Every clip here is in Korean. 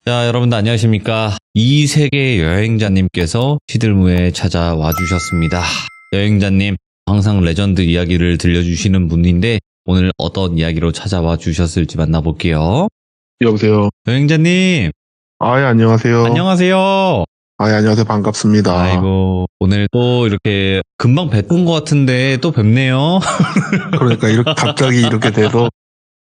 자, 여러분들 안녕하십니까? 이세계 여행자님께서 시들무에 찾아와 주셨습니다. 여행자님, 항상 레전드 이야기를 들려주시는 분인데 오늘 어떤 이야기로 찾아와 주셨을지 만나볼게요. 여보세요. 여행자님, 예, 안녕하세요. 안녕하세요. 예, 안녕하세요. 반갑습니다. 아이고, 오늘 또 이렇게 금방 뵀던 것 같은데 또 뵙네요. 그러니까 갑자기 이렇게 돼서.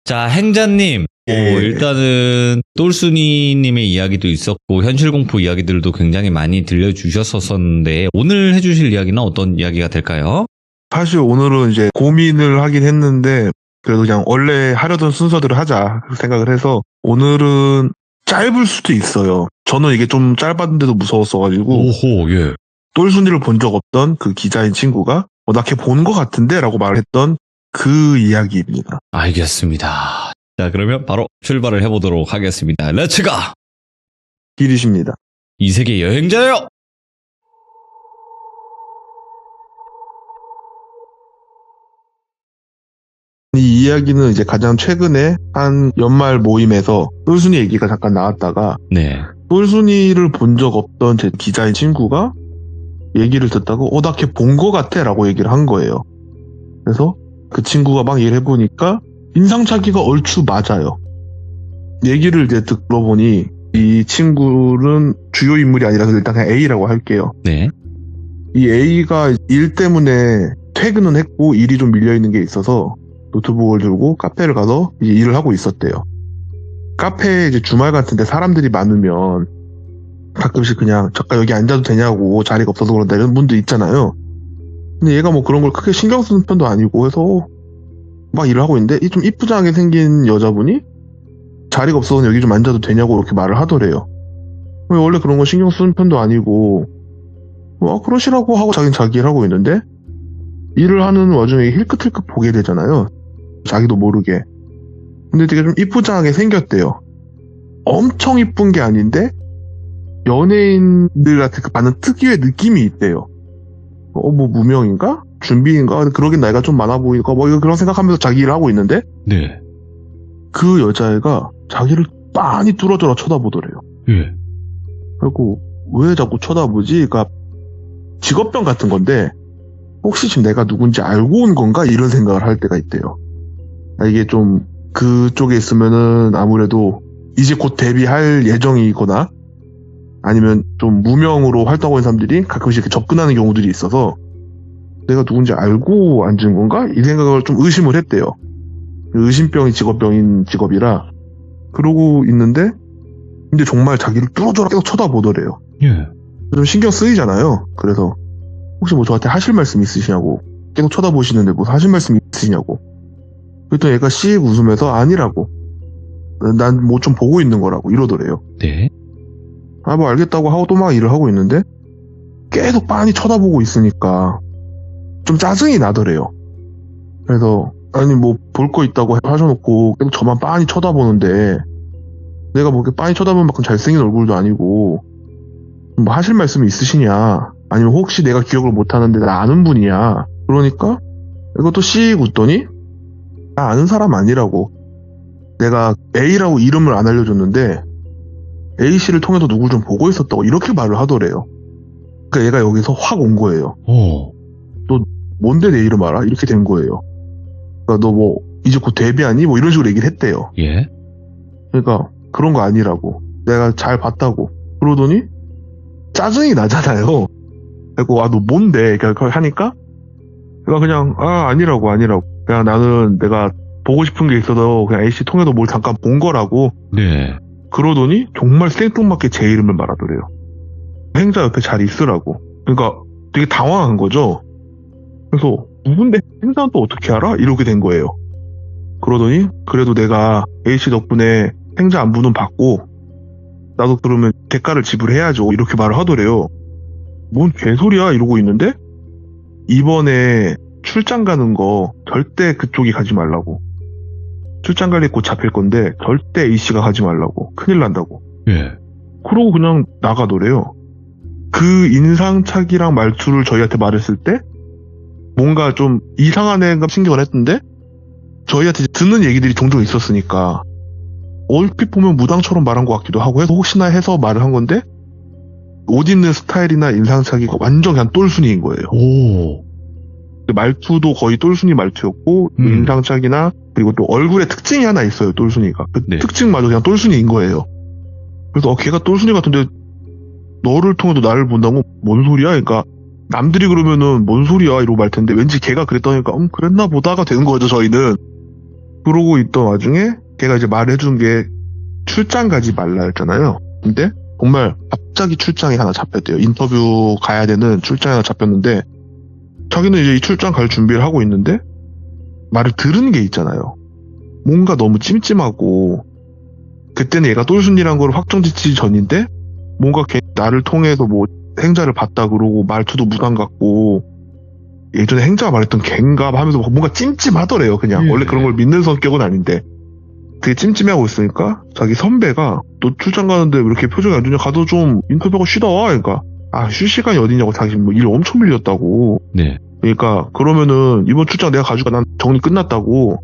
자, 행자님. 예. 일단은 똘순이님의 이야기도 있었고 현실공포 이야기들도 굉장히 많이 들려주셨었는데 오늘 해주실 이야기는 어떤 이야기가 될까요? 사실 오늘은 이제 고민을 하긴 했는데 그래도 그냥 원래 하려던 순서대로 하자 생각을 해서 오늘은 짧을 수도 있어요. 저는 이게 좀 짧았는데도 무서웠어가지고. 오호, 예. 똘순이를 본 적 없던 그 기자인 친구가 나 걔 본 것 같은데? 라고 말을 했던 그 이야기입니다. 알겠습니다. 자, 그러면 바로 출발을 해보도록 하겠습니다. 렛츠가! 길이십니다. 이세계 여행자요! 이 이야기는 이제 가장 최근에 한 연말 모임에서 똘순이 얘기가 잠깐 나왔다가 네. 똘순이를 본 적 없던 제 기자인 친구가 얘기를 듣다고 나 걔 본 거 같아 라고 얘기를 한 거예요. 그래서 그 친구가 막 얘기를 해보니까 인상착의가 얼추 맞아요. 얘기를 이제 들어보니 이 친구는 주요 인물이 아니라서 일단 그냥 A라고 할게요. 네. 이 A가 일 때문에 퇴근은 했고 일이 좀 밀려있는 게 있어서 노트북을 들고 카페를 가서 이제 일을 하고 있었대요. 카페에 이제 주말 같은데 사람들이 많으면 가끔씩 그냥 잠깐 여기 앉아도 되냐고 자리가 없어서 그런다 이런 분도 있잖아요. 근데 얘가 뭐 그런 걸 크게 신경 쓰는 편도 아니고 해서 막 일을 하고 있는데 이 좀 이쁘장하게 생긴 여자분이 자리가 없어서 여기 좀 앉아도 되냐고 이렇게 말을 하더래요. 원래 그런 거 신경 쓰는 편도 아니고 그러시라고 하고 자기는 자기 일을 하고 있는데 일을 하는 와중에 힐끗힐끗 보게 되잖아요. 자기도 모르게. 근데 되게 좀 이쁘장하게 생겼대요. 엄청 이쁜 게 아닌데 연예인들한테 받는 특유의 느낌이 있대요. 뭐 무명인가? 준비인가? 그러긴 나이가 좀 많아 보이니까 그런 생각하면서 자기 일을 하고 있는데 네. 그 여자애가 자기를 빤히 뚫어져라 쳐다보더래요. 예. 그리고 왜 자꾸 쳐다보지? 그러니까 직업병 같은 건데 혹시 지금 내가 누군지 알고 온 건가? 이런 생각을 할 때가 있대요. 이게 좀 그쪽에 있으면은 아무래도 이제 곧 데뷔할 예정이거나 아니면 좀 무명으로 활동하고 있는 사람들이 가끔씩 이렇게 접근하는 경우들이 있어서 내가 누군지 알고 앉은 건가? 이 생각을 좀 의심을 했대요. 의심병이 직업병인 직업이라 그러고 있는데 근데 정말 자기를 뚫어져라 계속 쳐다보더래요. 예. 좀 신경 쓰이잖아요. 그래서 혹시 뭐 저한테 하실 말씀 있으시냐고 계속 쳐다보시는데 뭐 하실 말씀 있으시냐고 그랬더니 얘가 씩 웃으면서 아니라고 난 뭐 좀 보고 있는 거라고 이러더래요. 네. 뭐 알겠다고 하고 또 막 일을 하고 있는데 계속 빤히 쳐다보고 있으니까 좀 짜증이 나더래요. 그래서 아니 뭐 볼 거 있다고 하셔놓고 계속 저만 빤히 쳐다보는데 내가 뭐 이렇게 빤히 쳐다보는 만큼 잘생긴 얼굴도 아니고 뭐 하실 말씀이 있으시냐 아니면 혹시 내가 기억을 못하는데 나 아는 분이야 그러니까 이것도 씩 웃더니 나 아는 사람 아니라고 내가 A라고 이름을 안 알려줬는데 A씨를 통해서 누굴 좀 보고 있었다고 이렇게 말을 하더래요. 그러니까 얘가 여기서 확 온 거예요. 너 뭔데 내 이름 알아? 이렇게 된 거예요. 그러니까 너 뭐 이제 곧 데뷔하니? 뭐 이런 식으로 얘기를 했대요. 예. 그러니까 그런 거 아니라고 내가 잘 봤다고 그러더니 짜증이 나잖아요. 그리고 너 뭔데? 그러니까 하니까 내가 그냥 아니라고 그냥 나는 내가 보고 싶은 게 있어서 그냥 A씨 통해서 뭘 잠깐 본 거라고. 네. 그러더니 정말 생뚱맞게 제 이름을 말하더래요. 행자 옆에 잘 있으라고. 그러니까 되게 당황한 거죠. 그래서 누군데 행자는 또 어떻게 알아? 이렇게 된 거예요. 그러더니 그래도 내가 A씨 덕분에 행자 안부는 받고 나도 그러면 대가를 지불해야죠 이렇게 말을 하더래요. 뭔 개소리야 이러고 있는데 이번에 출장 가는 거 절대 그쪽이 가지 말라고. 출장 갈 일 곧 잡힐 건데 절대 A씨가 가지 말라고. 큰일 난다고. 예. 그러고 그냥 나가더래요. 그 인상착의랑 말투를 저희한테 말했을 때 뭔가 좀 이상한 애가 신경을 했던데 저희한테 듣는 얘기들이 종종 있었으니까 얼핏 보면 무당처럼 말한 것 같기도 하고 해서 혹시나 해서 말을 한 건데 옷 입는 스타일이나 인상착의가 완전 그냥 똘순이인 거예요. 오. 말투도 거의 똘순이 말투였고 인상착의나 그리고 또 얼굴에 특징이 하나 있어요. 똘순이가. 그 네. 특징마저 그냥 똘순이인 거예요. 그래서 걔가 똘순이 같은데 너를 통해서 나를 본다고? 뭔 소리야? 그러니까 남들이 그러면은 뭔 소리야 이러고 말 텐데 왠지 걔가 그랬다니까 그랬나 보다가 되는 거죠. 저희는. 그러고 있던 와중에 걔가 이제 말해준 게 출장 가지 말라 했잖아요. 근데 정말 갑자기 출장이 하나 잡혔대요. 인터뷰 가야 되는 출장이 하나 잡혔는데 자기는 이제 이 출장 갈 준비를 하고 있는데 말을 들은 게 있잖아요. 뭔가 너무 찜찜하고 그때는 얘가 똘순이란 걸 확정짓기 전인데 뭔가 걔 나를 통해서 뭐 행자를 봤다 그러고 말투도 무당 같고 예전에 행자가 말했던 걘가 하면서 뭔가 찜찜하더래요. 그냥 원래 그런 걸 믿는 성격은 아닌데 되게 찜찜해하고 있으니까 자기 선배가 너 출장 가는데 왜 이렇게 표정이 안 좋냐 가도 좀 인터뷰하고 쉬다 와. 그러니까 쉴 시간이 어디냐고 자기 뭐 일 엄청 밀렸다고. 네. 그러니까 그러면은 이번 출장 내가 가져가 난 정리 끝났다고.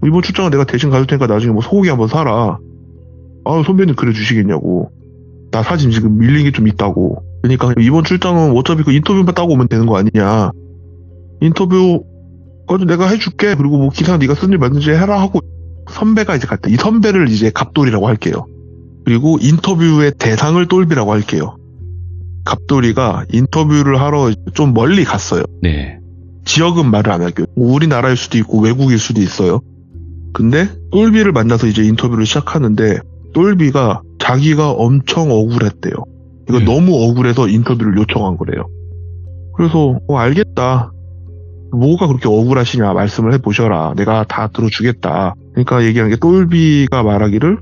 이번 출장은 내가 대신 가줄 테니까 나중에 뭐 소고기 한번 사라. 선배님 그래 주시겠냐고. 나 사실 지금 밀린 게 좀 있다고. 그러니까 이번 출장은 어차피 그 인터뷰만 따고 오면 되는 거 아니냐. 인터뷰 까지 내가 해줄게. 그리고 뭐 기사 네가 쓴 일 맞는지 해라 하고 선배가 이제 갔다. 이 선배를 이제 갑돌이라고 할게요. 그리고 인터뷰의 대상을 똘비라고 할게요. 갑돌이가 인터뷰를 하러 좀 멀리 갔어요. 네. 지역은 말을 안 할게요. 우리나라일 수도 있고 외국일 수도 있어요. 근데 똘비를 만나서 이제 인터뷰를 시작하는데 똘비가 자기가 엄청 억울했대요. 이거 너무 억울해서 인터뷰를 요청한 거래요. 그래서 알겠다. 뭐가 그렇게 억울하시냐 말씀을 해보셔라. 내가 다 들어주겠다. 그러니까 얘기한 게 똘비가 말하기를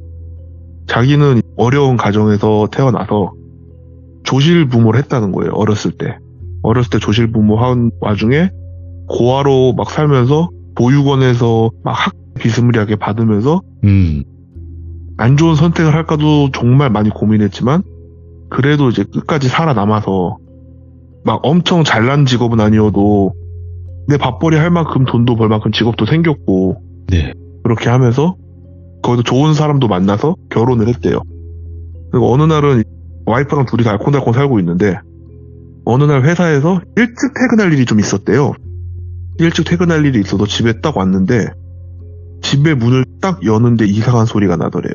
자기는 어려운 가정에서 태어나서 조실부모를 했다는 거예요. 어렸을 때 조실부모 한 와중에 고아로 막 살면서 보육원에서 막 학 비스무리하게 받으면서 안 좋은 선택을 할까도 정말 많이 고민했지만 그래도 이제 끝까지 살아남아서 막 엄청 잘난 직업은 아니어도 내 밥벌이 할 만큼 돈도 벌 만큼 직업도 생겼고 네. 그렇게 하면서 거기서 좋은 사람도 만나서 결혼을 했대요. 그리고 어느 날은 와이프랑 둘이 알콩달콩 살고 있는데 어느 날 회사에서 일찍 퇴근할 일이 좀 있었대요. 일찍 퇴근할 일이 있어서 집에 딱 왔는데 집에 문을 딱 여는데 이상한 소리가 나더래요.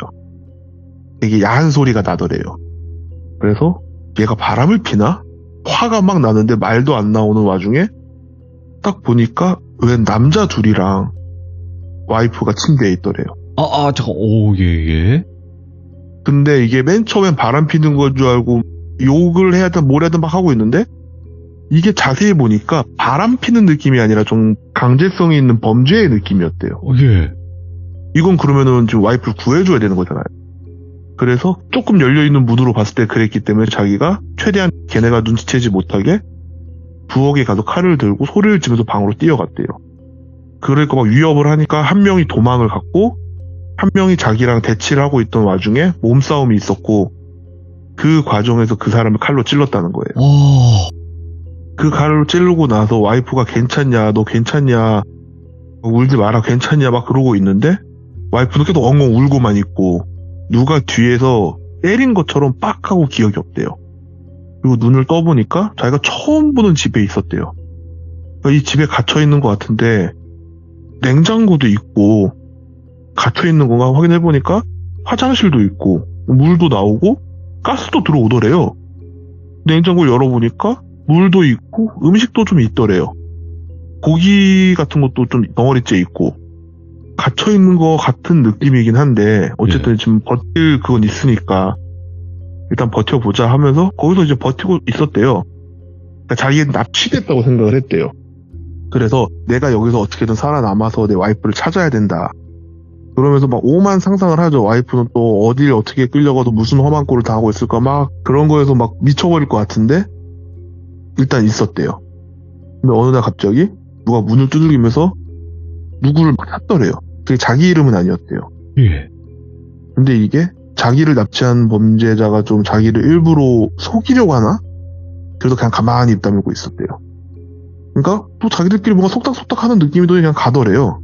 되게 야한 소리가 나더래요. 그래서 얘가 바람을 피나? 화가 막 나는데 말도 안 나오는 와중에 딱 보니까 웬 남자 둘이랑 와이프가 침대에 있더래요. 잠깐, 예. 근데 이게 맨 처음엔 바람 피는 건 줄 알고 욕을 해야 되든 뭘 해야든 막 하고 있는데 이게 자세히 보니까 바람 피는 느낌이 아니라 좀 강제성이 있는 범죄의 느낌이었대요. 예. 이건 그러면은 지금 와이프를 구해줘야 되는 거잖아요. 그래서 조금 열려있는 문으로 봤을 때 그랬기 때문에 자기가 최대한 걔네가 눈치채지 못하게 부엌에 가서 칼을 들고 소리를 지르면서 방으로 뛰어갔대요. 그러니까 막 위협을 하니까 한 명이 도망을 갔고 한 명이 자기랑 대치를 하고 있던 와중에 몸싸움이 있었고 그 과정에서 그 사람을 칼로 찔렀다는 거예요. 그 칼로 찌르고 나서 와이프가 괜찮냐 너 괜찮냐 울지 마라 괜찮냐 막 그러고 있는데 와이프는 계속 엉엉 울고만 있고 누가 뒤에서 때린 것처럼 빡 하고 기억이 없대요. 그리고 눈을 떠보니까 자기가 처음 보는 집에 있었대요. 그러니까 이 집에 갇혀있는 것 같은데 냉장고도 있고 갇혀있는 건가 확인해보니까 화장실도 있고 물도 나오고 가스도 들어오더래요. 냉장고를 열어보니까 물도 있고 음식도 좀 있더래요. 고기 같은 것도 좀 덩어리째 있고 갇혀있는 것 같은 느낌이긴 한데 어쨌든 지금 버틸 그건 있으니까 일단 버텨보자 하면서 거기서 이제 버티고 있었대요. 그러니까 자기는 납치됐다고 생각을 했대요. 그래서 내가 여기서 어떻게든 살아남아서 내 와이프를 찾아야 된다. 그러면서 막 오만 상상을 하죠. 와이프는 또 어디를 어떻게 끌려가도 무슨 험한 꼴을 당하고 있을까 막 그런 거에서 막 미쳐버릴 것 같은데 일단 있었대요. 근데 어느 날 갑자기 누가 문을 두들기면서 누구를 막 찾더래요. 그게 자기 이름은 아니었대요. 예. 근데 이게 자기를 납치한 범죄자가 좀 자기를 일부러 속이려고 하나? 그래도 그냥 가만히 입 다물고 있었대요. 그러니까 또 자기들끼리 뭔가 속닥속닥 하는 느낌이 또 그냥 가더래요.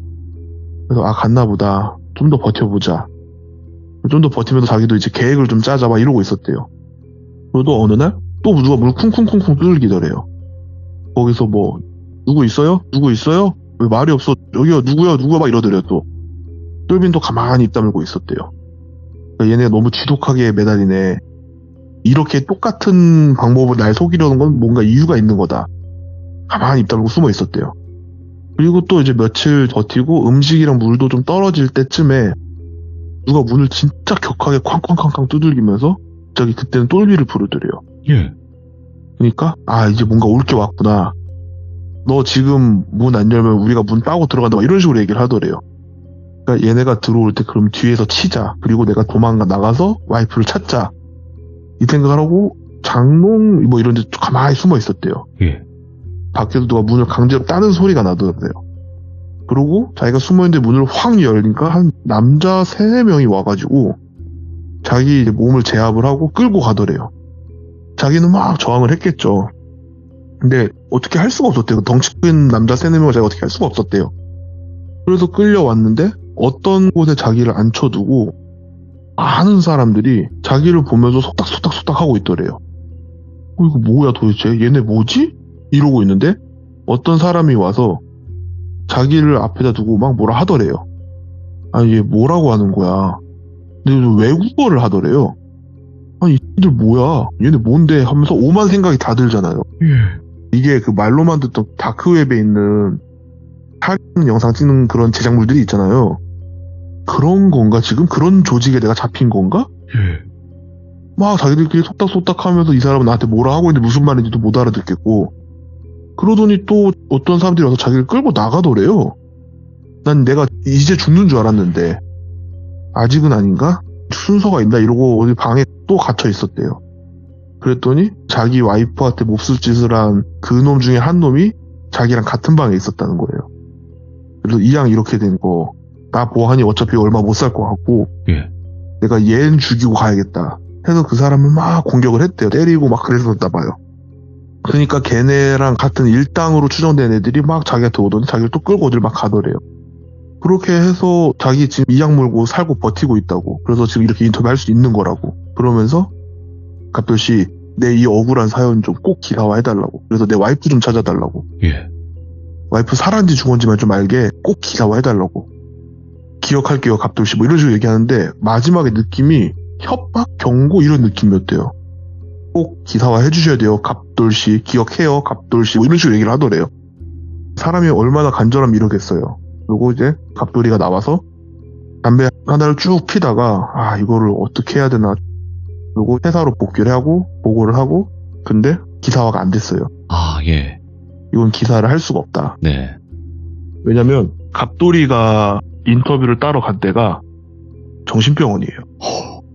그래서 갔나 보다. 좀 더 버텨보자. 좀 더 버티면서 자기도 이제 계획을 좀 짜자 막 이러고 있었대요. 그리고 어느 날 또 누가 문을 쿵쿵쿵쿵 두들기더래요. 거기서 뭐 누구 있어요? 누구 있어요? 왜 말이 없어? 여기요 누구요? 누구야? 막 이러더래요 또. 똘빈도 가만히 입 다물고 있었대요. 그러니까 얘네가 너무 지독하게 매달리네. 이렇게 똑같은 방법으로 날 속이려는 건 뭔가 이유가 있는 거다. 가만히 입 다물고 숨어 있었대요. 그리고 또 이제 며칠 버티고 음식이랑 물도 좀 떨어질 때쯤에 누가 문을 진짜 격하게 쾅쾅쾅쾅 두들기면서 갑자기 그때는 똘비를 부르더래요. 예. 그러니까 이제 뭔가 올 게 왔구나. 너 지금 문 안 열면 우리가 문 따고 들어간다. 막 이런 식으로 얘기를 하더래요. 그러니까 얘네가 들어올 때 그럼 뒤에서 치자. 그리고 내가 나가서 와이프를 찾자. 이 생각을 하고 장롱 뭐 이런 데 가만히 숨어 있었대요. 예. 밖에서 누가 문을 강제로 따는 소리가 나더래요. 그러고 자기가 숨어있는데 문을 확 열니까 한 남자 3-4명이 와가지고 자기 이제 몸을 제압을 하고 끌고 가더래요. 자기는 막 저항을 했겠죠. 근데 어떻게 할 수가 없었대요. 덩치 큰 남자 3-4명을 자기가 어떻게 할 수가 없었대요. 그래서 끌려왔는데 어떤 곳에 자기를 앉혀두고 많은 사람들이 자기를 보면서 속닥속닥속닥 하고 있더래요. 이거 뭐야 도대체? 얘네 뭐지? 이러고 있는데 어떤 사람이 와서 자기를 앞에다 두고 막 뭐라 하더래요. 얘 뭐라고 하는 거야? 근데 외국어를 하더래요. 이들 뭐야? 얘네 뭔데? 하면서 오만 생각이 다 들잖아요. 이게 그 말로만 듣던 다크웹에 있는 살인 영상 찍는 그런 제작물들이 있잖아요. 그런 건가? 지금 그런 조직에 내가 잡힌 건가? 막 자기들끼리 속닥속닥 하면서 이 사람은 나한테 뭐라 하고 있는데 무슨 말인지도 못 알아듣겠고, 그러더니 또 어떤 사람들이 와서 자기를 끌고 나가더래요. 난 내가 이제 죽는 줄 알았는데 아직은 아닌가? 순서가 있나? 이러고 어디 방에 또 갇혀 있었대요. 그랬더니 자기 와이프한테 몹쓸 짓을 한 그 놈 중에 한 놈이 자기랑 같은 방에 있었다는 거예요. 그래서 이왕 이렇게 된 거 나 보아하니 어차피 얼마 못 살 것 같고 내가 얘는 죽이고 가야겠다 해서 그 사람을 막 공격을 했대요. 때리고 막 그랬었나 봐요. 그러니까 걔네랑 같은 일당으로 추정된 애들이 막 자기한테 오더니 자기를 또 끌고 어딜 막 가더래요. 그렇게 해서 자기 지금 이악 물고 살고 버티고 있다고. 그래서 지금 이렇게 인터뷰할 수 있는 거라고. 그러면서 갑돌씨 내 이 억울한 사연 좀 꼭 기사화해달라고. 그래서 내 와이프 좀 찾아달라고. 와이프 살았는지 죽었는지만 좀 알게 꼭 기사화해달라고. 기억할게요 갑돌씨 뭐 이런 식으로 얘기하는데 마지막에 느낌이 협박, 경고 이런 느낌이었대요. 꼭 기사화 해주셔야 돼요. 갑돌씨 기억해요. 갑돌씨 뭐 이런 식으로 얘기를 하더래요. 사람이 얼마나 간절하면 이러겠어요. 그리고 이제 갑돌이가 나와서 담배 하나를 쭉 피다가 이거를 어떻게 해야 되나. 그리고 회사로 복귀를 하고 보고를 하고 근데 기사화가 안 됐어요. 예. 이건 기사를 할 수가 없다. 네. 왜냐면 갑돌이가 인터뷰를 따러 간 데가 정신병원이에요.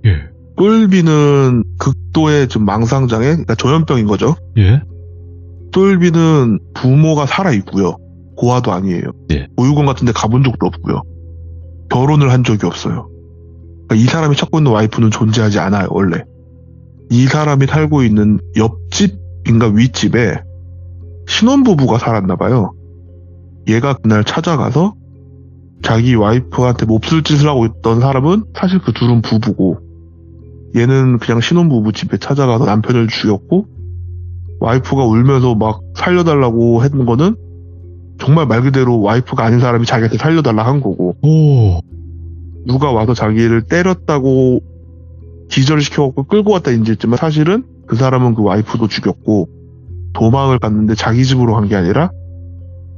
예. 똘비는 극도의 좀 망상장애, 그러니까 조현병인 거죠. 예. 똘비는 부모가 살아있고요. 고아도 아니에요. 예. 보육원 같은 데 가본 적도 없고요. 결혼을 한 적이 없어요. 그러니까 이 사람이 찾고 있는 와이프는 존재하지 않아요, 원래. 이 사람이 살고 있는 옆집인가 윗집에 신혼부부가 살았나 봐요. 얘가 그날 찾아가서 자기 와이프한테 몹쓸 짓을 하고 있던 사람은 사실 그 둘은 부부고 얘는 그냥 신혼부부 집에 찾아가서 남편을 죽였고 와이프가 울면서 막 살려달라고 했던 거는 정말 말 그대로 와이프가 아닌 사람이 자기한테 살려달라 한 거고 누가 와서 자기를 때렸다고 기절시켜갖고 끌고 왔다 인지했지만 사실은 그 사람은 그 와이프도 죽였고 도망을 갔는데 자기 집으로 간 게 아니라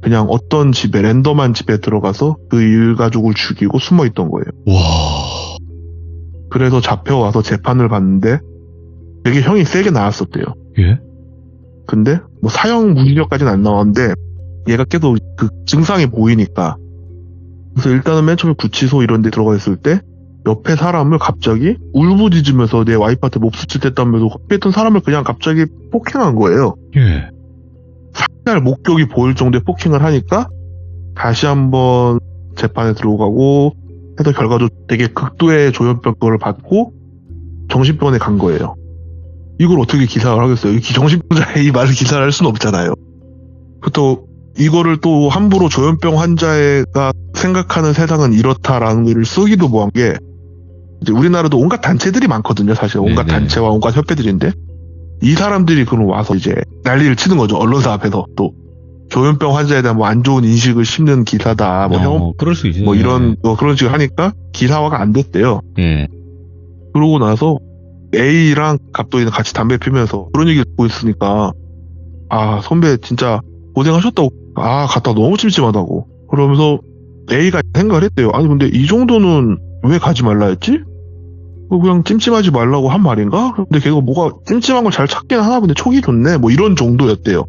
그냥 어떤 집에 랜덤한 집에 들어가서 그 일가족을 죽이고 숨어있던 거예요. 와. 그래서 잡혀와서 재판을 받는데 되게 형이 세게 나왔었대요. 예? 근데 뭐 사형 무기력까지는 안 나왔는데 얘가 계속 그 증상이 보이니까 그래서 일단은 맨 처음에 구치소 이런 데 들어가 있을 때 옆에 사람을 갑자기 울부짖으면서 내 와이프한테 몹쓸 짓 했다면서 옆에 있던 사람을 그냥 갑자기 폭행한 거예요. 예. 살할 목격이 보일 정도의 폭행을 하니까 다시 한번 재판에 들어가고 해서 결과적으로 되게 극도의 조현병을 받고 정신병원에 간 거예요. 이걸 어떻게 기사를 하겠어요? 정신병자의 이 말을 기사를 할 수는 없잖아요. 또 이거를 또 함부로 조현병 환자가 생각하는 세상은 이렇다라는 걸 쓰기도 뭐한 게 이제 우리나라도 온갖 단체들이 많거든요. 사실 온갖 네네. 단체와 온갖 협회들인데 이 사람들이 그럼 와서 이제 난리를 치는 거죠. 언론사 앞에서 또 조현병 환자에 대한 뭐 안 좋은 인식을 심는 기사다. 뭐 그럴 수 있어요. 뭐 이런 뭐 그런 식으로 하니까 기사화가 안 됐대요. 예. 그러고 나서 A랑 갑돌이는 같이 담배 피면서 그런 얘기를 듣고 있으니까 아 선배 진짜 고생하셨다고 갔다 너무 찜찜하다고 그러면서 A가 생각을 했대요. 아니 근데 이 정도는 왜 가지 말라 했지? 그냥 찜찜하지 말라고 한 말인가? 근데 걔가 뭐가 찜찜한 걸 잘 찾긴 하나 본데 촉이 좋네 뭐 이런 정도였대요.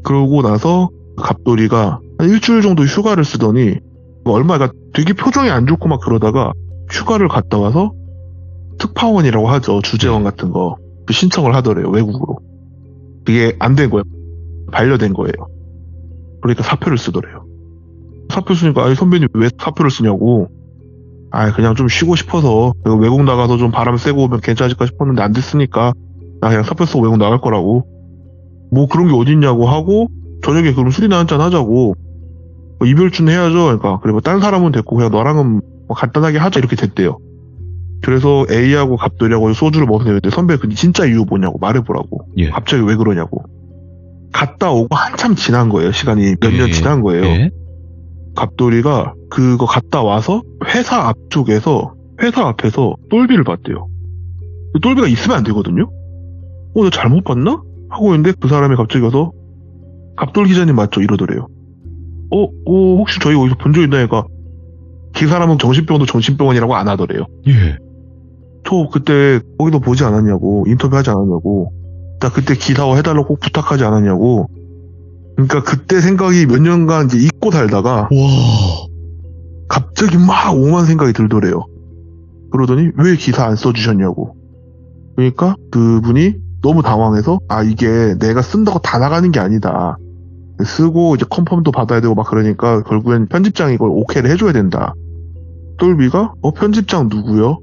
그러고 나서 갑돌이가 한 일주일 정도 휴가를 쓰더니 얼마가 되게 표정이 안 좋고 막 그러다가 휴가를 갔다 와서 특파원이라고 하죠. 주재원 같은 거 그 신청을 하더래요. 외국으로. 그게 안 된 거예요. 반려된 거예요. 그러니까 사표를 쓰더래요. 사표 쓰니까 아니 선배님 왜 사표를 쓰냐고. 그냥 좀 쉬고 싶어서 외국 나가서 좀 바람 쐬고 오면 괜찮을까 싶었는데 안 됐으니까 나 그냥 사표 쓰고 외국 나갈 거라고. 뭐 그런 게 어딨냐고 하고 저녁에 그럼 술이나 한잔 하자고. 이별준 해야죠. 그러니까 그리고 딴 사람은 됐고 그냥 너랑은 뭐 간단하게 하자 이렇게 됐대요. 그래서 A하고 갑돌이하고 소주를 먹었는데 선배 그 진짜 이유 뭐냐고 말해보라고. 예. 갑자기 왜 그러냐고. 갔다 오고 한참 지난 거예요. 시간이 몇 년 지난 거예요. 예. 갑돌이가 그거 갔다 와서 회사 앞에서 똘비를 봤대요. 똘비가 있으면 안 되거든요. 나 잘못 봤나? 하고 있는데 그 사람이 갑자기 와서 갑돌 기자님 맞죠? 이러더래요. 혹시 저희 어디서 본 적 있나니까 그 사람은 정신병도 정신병원이라고 안 하더래요. 예. 저 그때 거기도 보지 않았냐고, 인터뷰하지 않았냐고, 나 그때 기사화 해달라고 꼭 부탁하지 않았냐고. 그러니까 그때 생각이 몇 년간 이제 잊고 살다가 와. 갑자기 막 오만 생각이 들더래요. 그러더니 왜 기사 안 써주셨냐고. 그러니까 그분이 너무 당황해서 이게 내가 쓴다고 다 나가는 게 아니다. 쓰고 이제 컨펌도 받아야 되고 막 그러니까 결국엔 편집장이 이걸 오케이를 해줘야 된다. 똘비가 편집장 누구요?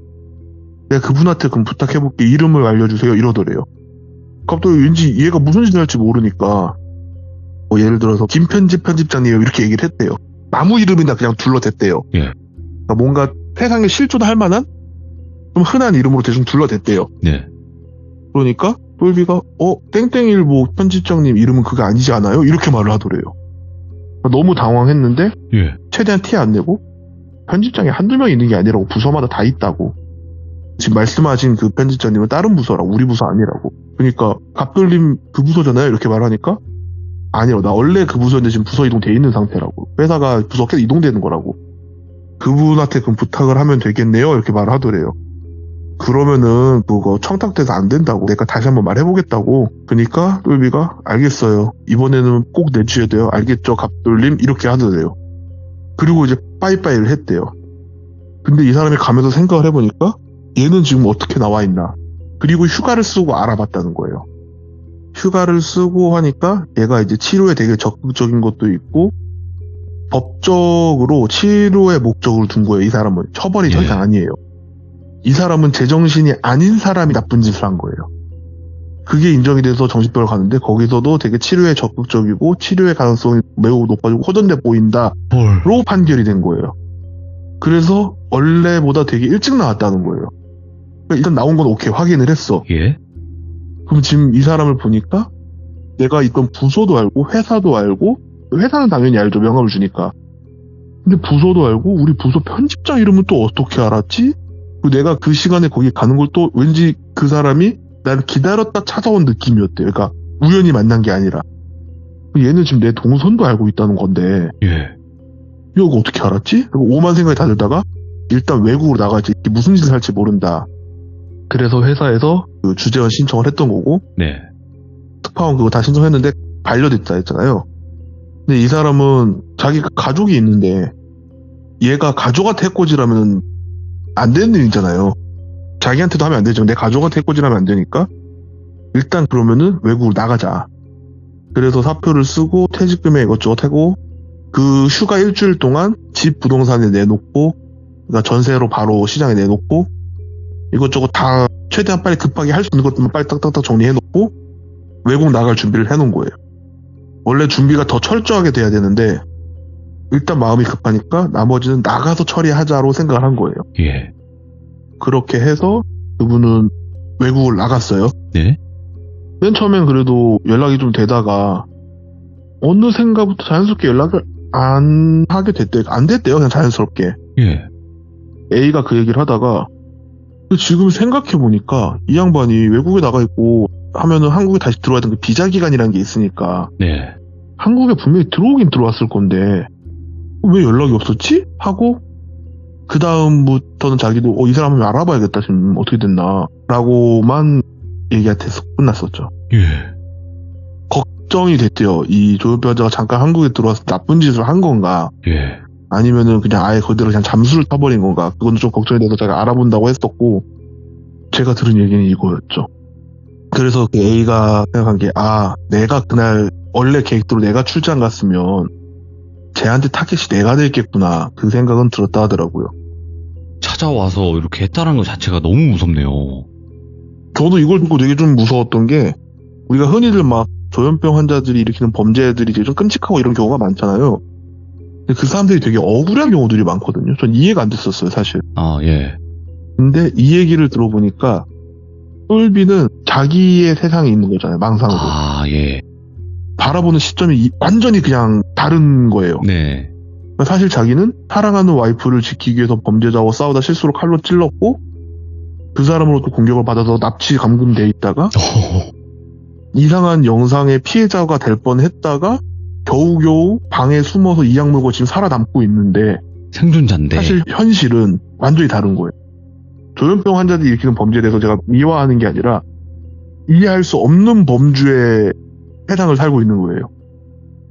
내가 그분한테 그럼 부탁해볼게. 이름을 알려주세요. 이러더래요. 갑자기 왠지 얘가 무슨 짓을 할지 모르니까 예를 들어서 김편집장님 이렇게 얘기를 했대요. 아무 이름이나 그냥 둘러댔대요. 예. 그러니까 뭔가 세상에 실존할 만한 좀 흔한 이름으로 대충 둘러댔대요. 네. 그러니까 똘비가 땡땡일보 편집장님 이름은 그게 아니지 않아요? 이렇게 말을 하더래요. 너무 당황했는데 예. 최대한 티 안 내고 편집장이 한두 명 있는 게 아니라고 부서마다 다 있다고. 지금 말씀하신 그 편집장님은 다른 부서라고 우리 부서 아니라고. 그러니까 갑돌림 그 부서잖아요 이렇게 말하니까 아니요 나 원래 그 부서인데 지금 부서 이동돼 있는 상태라고. 회사가 부서 계속 이동되는 거라고. 그분한테 그럼 부탁을 하면 되겠네요 이렇게 말을 하더래요. 그러면은 그거 청탁돼서 안 된다고 내가 다시 한번 말해보겠다고. 그러니까 똘비가 알겠어요 이번에는 꼭 내주셔야 돼요 알겠죠 갑돌림 이렇게 하더래요. 그리고 이제 빠이빠이를 했대요. 근데 이 사람이 가면서 생각을 해보니까 얘는 지금 어떻게 나와 있나. 그리고 휴가를 쓰고 알아봤다는 거예요. 휴가를 쓰고 하니까 얘가 이제 치료에 되게 적극적인 것도 있고 법적으로 치료의 목적을 둔 거예요. 이 사람은 처벌이 더 이상 아니에요. 이 사람은 제정신이 아닌 사람이 나쁜 짓을 한 거예요. 그게 인정이 돼서 정신병을 가는데 거기서도 되게 치료에 적극적이고 치료의 가능성이 매우 높아지고 호전돼 보인다로 판결이 된 거예요. 그래서 원래보다 되게 일찍 나왔다는 거예요. 그러니까 일단 나온 건 오케이 확인을 했어. 예. 그럼 지금 이 사람을 보니까 내가 있던 부서도 알고 회사도 알고 회사는 당연히 알죠 명함을 주니까. 근데 부서도 알고 우리 부서 편집장 이름은 또 어떻게 알았지? 그리고 내가 그 시간에 거기 가는 걸 또 왠지 그 사람이 나를 기다렸다 찾아온 느낌이었대요. 그러니까 우연히 만난 게 아니라. 얘는 지금 내 동선도 알고 있다는 건데 예. 이거 어떻게 알았지? 그리고 오만 생각이 다 들다가 일단 외국으로 나가지 무슨 짓을 할지 모른다. 그래서 회사에서 그 주재원 신청을 했던 거고 네. 특파원 그거 다 신청했는데 반려됐다 했잖아요. 근데 이 사람은 자기 가족이 있는데 얘가 가족한테 해코지라면 안 되는 일이잖아요. 자기한테도 하면 안 되죠. 내 가족한테 해코지라면 안 되니까 일단 그러면은 외국으로 나가자. 그래서 사표를 쓰고 퇴직금에 이것저것 하고 그 휴가 일주일 동안 집 부동산에 내놓고 그러니까 전세로 바로 시장에 내놓고 이것저것 다 최대한 빨리 급하게 할 수 있는 것들만 빨리 딱딱딱 정리해놓고 외국 나갈 준비를 해놓은 거예요. 원래 준비가 더 철저하게 돼야 되는데 일단 마음이 급하니까 나머지는 나가서 처리하자로 생각을 한 거예요. 예. 그렇게 해서 그분은 외국을 나갔어요. 네. 맨 처음엔 그래도 연락이 좀 되다가 어느샌가부터 자연스럽게 연락을 안 하게 됐대요. 안 됐대요. 그냥 자연스럽게. 예. A가 그 얘기를 하다가 지금 생각해보니까 이 양반이 외국에 나가 있고 하면은 한국에 다시 들어와야 되는 그 비자 기간이라는 게 있으니까 네. 한국에 분명히 들어오긴 들어왔을 건데 왜 연락이 없었지? 하고 그 다음부터는 자기도 이 사람을 알아봐야겠다 지금 어떻게 됐나 라고만 얘기한테 끝났었죠. 예. 걱정이 됐대요. 이 조현병 환자가 잠깐 한국에 들어와서 나쁜 짓을 한 건가 예. 아니면은 그냥 아예 그대로 그냥 잠수를 타버린 건가 그건 좀 걱정이 돼서 제가 알아본다고 했었고 제가 들은 얘기는 이거였죠. 그래서 그 A가 생각한 게 내가 그날 원래 계획대로 내가 출장 갔으면 쟤한테 타겟이 내가 됐겠구나 그 생각은 들었다 하더라고요. 찾아와서 이렇게 했다는 것 자체가 너무 무섭네요. 저도 이걸 듣고 되게 좀 무서웠던 게 우리가 흔히들 막 조현병 환자들이 일으키는 범죄들이 되게 좀 끔찍하고 이런 경우가 많잖아요. 근데 그 사람들이 되게 억울한 경우들이 많거든요. 전 이해가 안 됐었어요 사실. 예. 근데 이 얘기를 들어보니까 똘비는 자기의 세상에 있는 거잖아요. 망상으로. 예. 바라보는 시점이 완전히 그냥 다른 거예요. 네. 사실 자기는 사랑하는 와이프를 지키기 위해서 범죄자와 싸우다 실수로 칼로 찔렀고 그 사람으로부터 공격을 받아서 납치 감금돼 있다가 이상한 영상의 피해자가 될 뻔했다가 겨우겨우 방에 숨어서 이약 물고 지금 살아남고 있는데 생존자인데. 사실 현실은 완전히 다른 거예요. 조현병 환자들이 일으키는 범죄에 대해서 제가 미화하는 게 아니라 이해할 수 없는 범주의 세상을 살고 있는 거예요.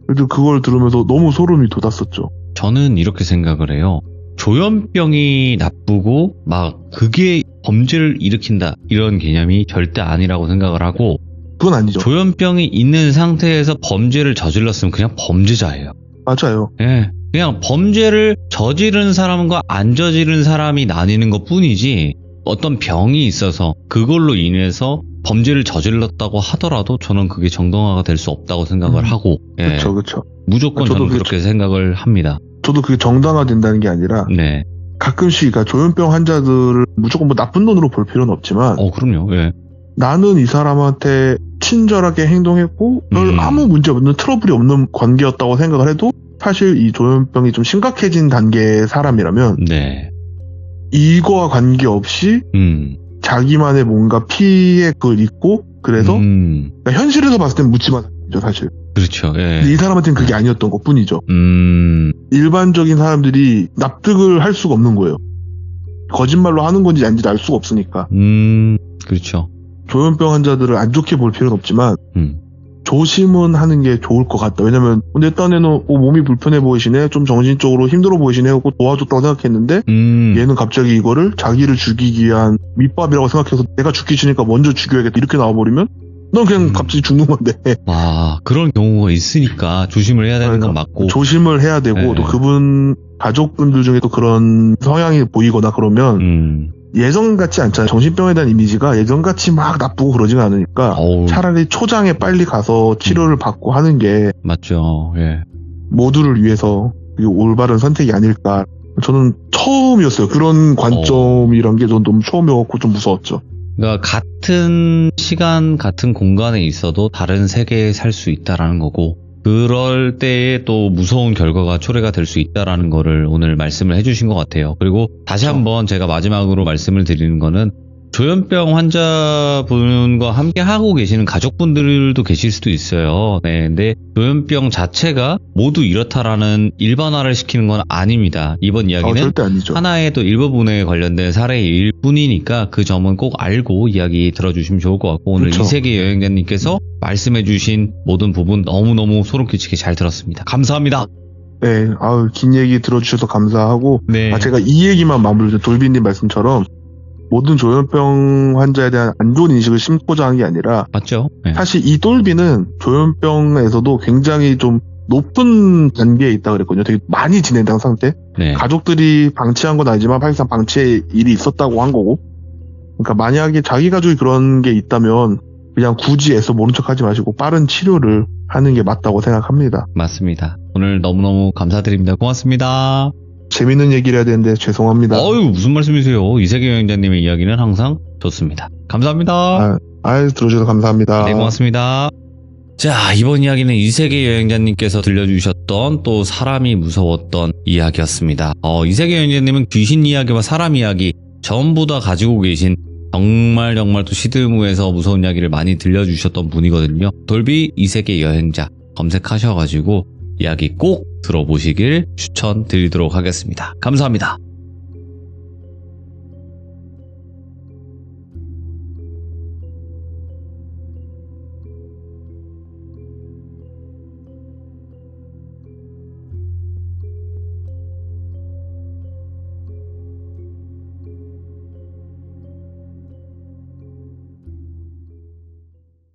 그래서 그걸 들으면서 너무 소름이 돋았었죠. 저는 이렇게 생각을 해요. 조현병이 나쁘고 막 그게 범죄를 일으킨다 이런 개념이 절대 아니라고 생각을 하고 그건 아니죠. 조현병이 있는 상태에서 범죄를 저질렀으면 그냥 범죄자예요. 맞아요. 예. 그냥 범죄를 저지른 사람과 안 저지른 사람이 나뉘는 것 뿐이지 어떤 병이 있어서 그걸로 인해서 범죄를 저질렀다고 하더라도 저는 그게 정당화가 될 수 없다고 생각을 하고 그렇죠. 무조건 저는 그렇게 생각을 합니다. 저도 그게 정당화된다는 게 아니라 네. 가끔씩 그러니까 조현병 환자들을 무조건 뭐 나쁜 놈으로 볼 필요는 없지만 그럼요. 예. 나는 이 사람한테 친절하게 행동했고 별 아무 문제 없는 트러블이 없는 관계였다고 생각을 해도 사실 이 조현병이 좀 심각해진 단계의 사람이라면 네. 이거와 관계없이 자기만의 뭔가 피해를 있고 그래서 그러니까 현실에서 봤을 땐 묻지만 않죠 사실. 그렇죠. 예. 근데 이 사람한테는 그게 아니었던 것 뿐이죠. 일반적인 사람들이 납득을 할 수가 없는 거예요. 거짓말로 하는 건지 아닌지 알 수가 없으니까. 그렇죠. 조현병 환자들을 안 좋게 볼 필요는 없지만 조심은 하는 게 좋을 것 같다. 왜냐면 내 딴에는 몸이 불편해 보이시네, 좀 정신적으로 힘들어 보이시네 하고 도와줬다고 생각했는데 얘는 갑자기 이거를 자기를 죽이기 위한 밑밥이라고 생각해서 내가 죽기 싫으니까 먼저 죽여야겠다 이렇게 나와버리면 넌 그냥 갑자기 죽는 건데. 그런 경우가 있으니까 조심을 해야 되는 건 맞고. 조심을 해야 되고 또 그분 가족분들 중에 또 그런 성향이 보이거나 그러면 예전 같지 않잖아요. 정신병에 대한 이미지가 예전같이 막 나쁘고 그러지가 않으니까 차라리 초장에 빨리 가서 치료를 받고 하는 게 맞죠. 예. 모두를 위해서 올바른 선택이 아닐까. 저는 처음이었어요. 그런 관점이란 게 전 너무 처음이었고 좀 무서웠죠. 그러니까 같은 시간, 같은 공간에 있어도 다른 세계에 살 수 있다라는 거고 그럴 때에 또 무서운 결과가 초래가 될 수 있다라는 거를 오늘 말씀을 해주신 것 같아요. 그리고 다시 한번 제가 마지막으로 말씀을 드리는 거는 조현병 환자분과 함께 하고 계시는 가족분들도 계실 수도 있어요. 네, 근데 조현병 자체가 모두 이렇다라는 일반화를 시키는 건 아닙니다. 이번 이야기는 절대 아니죠. 하나의 또 일부분에 관련된 사례일 뿐이니까 그 점은 꼭 알고 이야기 들어주시면 좋을 것 같고 오늘 이세계 여행자님께서 말씀해주신 모든 부분 너무너무 소름 끼치게 잘 들었습니다. 감사합니다. 네, 긴 얘기 들어주셔서 감사하고 네. 제가 이 얘기만 마무리해서 돌비님 말씀처럼 모든 조현병 환자에 대한 안 좋은 인식을 심고자 하는 게 아니라 맞죠? 네. 사실 이 똘비는 조현병에서도 굉장히 좀 높은 단계에 있다 그랬거든요. 되게 많이 진행된 상태. 네. 가족들이 방치한 건 아니지만 사실상 방치의 일이 있었다고 한 거고. 그러니까 만약에 자기 가족이 그런 게 있다면 그냥 굳이 애써 모른 척하지 마시고 빠른 치료를 하는 게 맞다고 생각합니다. 맞습니다. 오늘 너무너무 감사드립니다. 고맙습니다. 재밌는 얘기를 해야 되는데 죄송합니다. 어유 무슨 말씀이세요? 이세계 여행자님의 이야기는 항상 좋습니다. 감사합니다. 들어주셔서 감사합니다. 네, 고맙습니다. 자, 이번 이야기는 이세계 여행자님께서 들려주셨던 또 사람이 무서웠던 이야기였습니다. 이세계 여행자님은 귀신 이야기와 사람 이야기 전부 다 가지고 계신 정말 또 시드무에서 무서운 이야기를 많이 들려주셨던 분이거든요. 돌비 이세계 여행자 검색하셔가지고 이야기 꼭 들어보시길 추천드리도록 하겠습니다. 감사합니다.